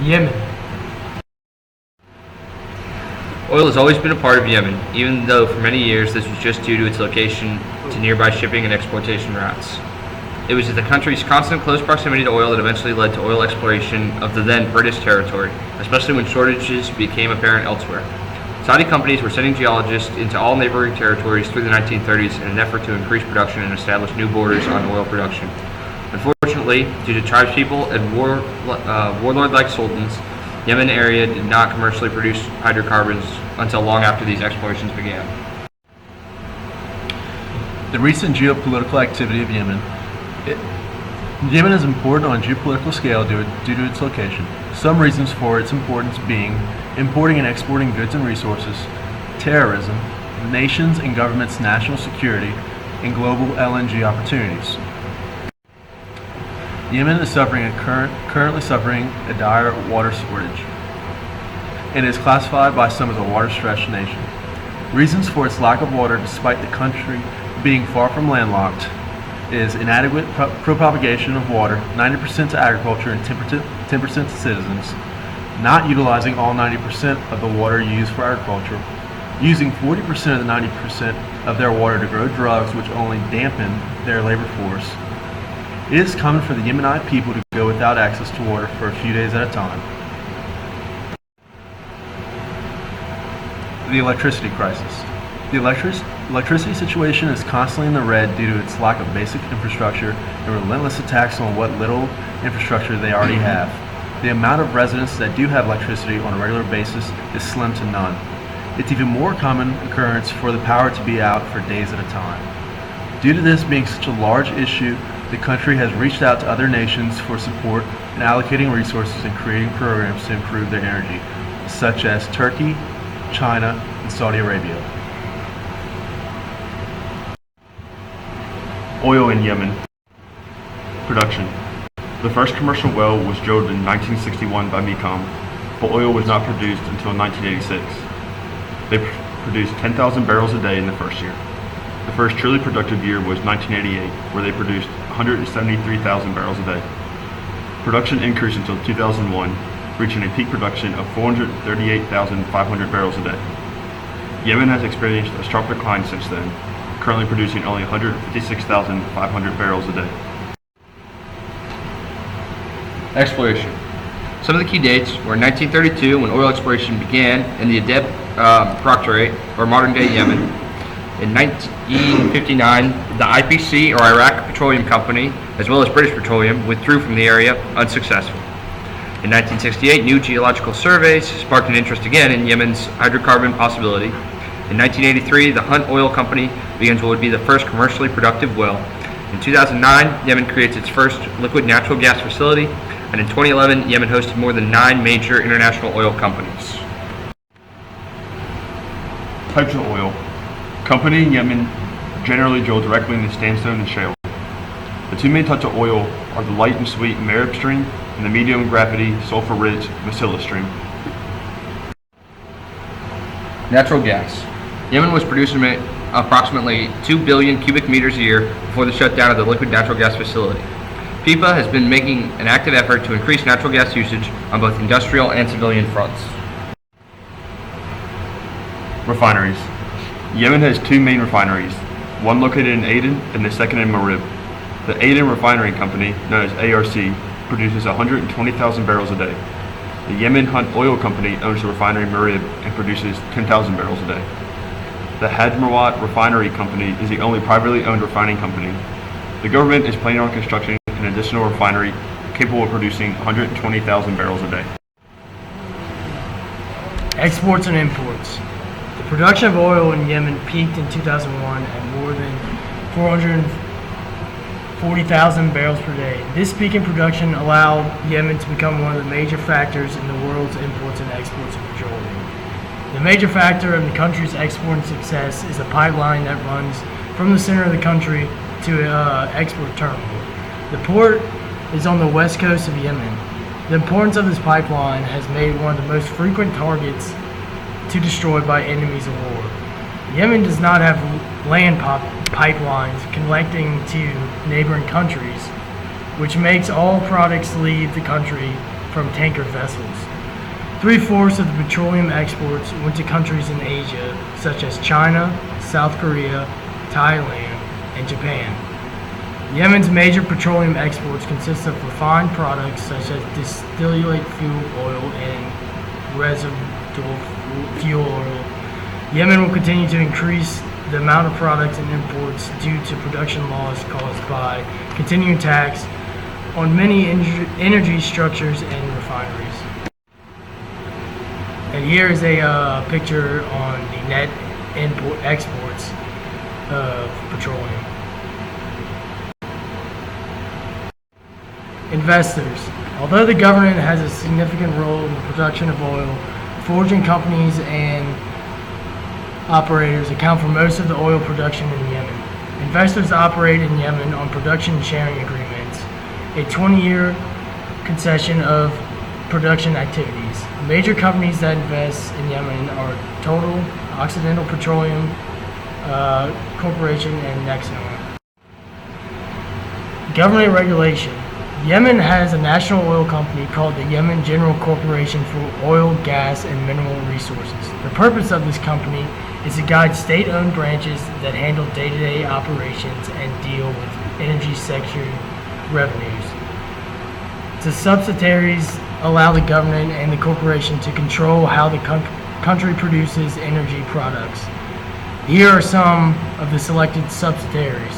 Yemen. Oil has always been a part of Yemen, even though for many years this was just due to its location to nearby shipping and exploitation routes. It was the country's constant close proximity to oil that eventually led to oil exploration of the then British territory, especially when shortages became apparent elsewhere. Saudi companies were sending geologists into all neighboring territories through the 1930s in an effort to increase production and establish new borders on oil production. Unfortunately, due to tribespeople and warlord-like sultans, Yemen area did not commercially produce hydrocarbons until long after these explorations began. The recent geopolitical activity of Yemen. Yemen is important on a geopolitical scale due to its location. Some reasons for its importance being importing and exporting goods and resources, terrorism, nations and governments' national security, and global LNG opportunities. Yemen is currently suffering a dire water shortage and is classified by some as a water-stressed nation. Reasons for its lack of water, despite the country being far from landlocked, is inadequate propagation of water, 90% to agriculture and 10% to citizens, not utilizing all 90% of the water used for agriculture, using 40% of the 90% of their water to grow drugs which only dampen their labor force. It is common for the Yemenite people to go without access to water for a few days at a time. The electricity crisis. The electricity situation is constantly in the red due to its lack of basic infrastructure and relentless attacks on what little infrastructure they already have. The amount of residents that do have electricity on a regular basis is slim to none. It's even more common occurrence for the power to be out for days at a time. Due to this being such a large issue, the country has reached out to other nations for support in allocating resources and creating programs to improve their energy, such as Turkey, China, and Saudi Arabia. Oil in Yemen. Production. The first commercial well was drilled in 1961 by Mecom, but oil was not produced until 1986. They produced 10,000 barrels a day in the first year. The first truly productive year was 1988, where they produced 173,000 barrels a day. Production increased until 2001, reaching a peak production of 438,500 barrels a day. Yemen has experienced a sharp decline since then, currently producing only 156,500 barrels a day. Exploration. Some of the key dates were 1932, when oil exploration began in the Adeb Proctorate, or modern-day Yemen. In 1959, the IPC, or Iraq Petroleum Company, as well as British Petroleum, withdrew from the area, unsuccessful. In 1968, new geological surveys sparked an interest again in Yemen's hydrocarbon possibility. In 1983, the Hunt Oil Company begins what would be the first commercially productive well. In 2009, Yemen creates its first liquid natural gas facility, and in 2011, Yemen hosted more than 9 major international oil companies. Types of oil. Company in Yemen generally drill directly into sandstone and shale. The two main types of oil are the light and sweet Marib stream and the medium gravity sulfur-rich Masila stream. Natural gas. Yemen was producing approximately 2 billion cubic meters a year before the shutdown of the liquid natural gas facility. PIPA has been making an active effort to increase natural gas usage on both industrial and civilian fronts. Refineries. Yemen has 2 main refineries, one located in Aden and the second in Marib. The Aden Refinery Company, known as ARC, produces 120,000 barrels a day. The Yemen Hunt Oil Company owns the refinery in Marib and produces 10,000 barrels a day. The Hadmawat Refinery Company is the only privately owned refining company. The government is planning on constructing an additional refinery capable of producing 120,000 barrels a day. Exports and imports. The production of oil in Yemen peaked in 2001 at more than 440,000 barrels per day. This peak in production allowed Yemen to become one of the major factors in the world's imports and exports of petroleum. The major factor of the country's export success is a pipeline that runs from the center of the country to an export terminal. The port is on the west coast of Yemen. The importance of this pipeline has made one of the most frequent targets to destroy by enemies of war. Yemen does not have land pipelines connecting to neighboring countries, which makes all products leave the country from tanker vessels. 3/4 of the petroleum exports went to countries in Asia, such as China, South Korea, Thailand, and Japan. Yemen's major petroleum exports consist of refined products such as distillate fuel oil and residual fuel oil. Yemen will continue to increase the amount of products and imports due to production loss caused by continuing tax on many energy structures and refineries. And here is a picture on the net exports of petroleum. Investors. Although the government has a significant role in the production of oil, forging companies and operators account for most of the oil production in Yemen. Investors operate in Yemen on production sharing agreements, a 20-year concession of production activities. Major companies that invest in Yemen are Total, Occidental Petroleum Corporation, and Nexon. Government regulation. Yemen has a national oil company called the Yemen General Corporation for Oil, Gas, and Mineral Resources. The purpose of this company is to guide state-owned branches that handle day-to-day operations and deal with energy sector revenues. The subsidiaries allow the government and the corporation to control how the country produces energy products. Here are some of the selected subsidiaries.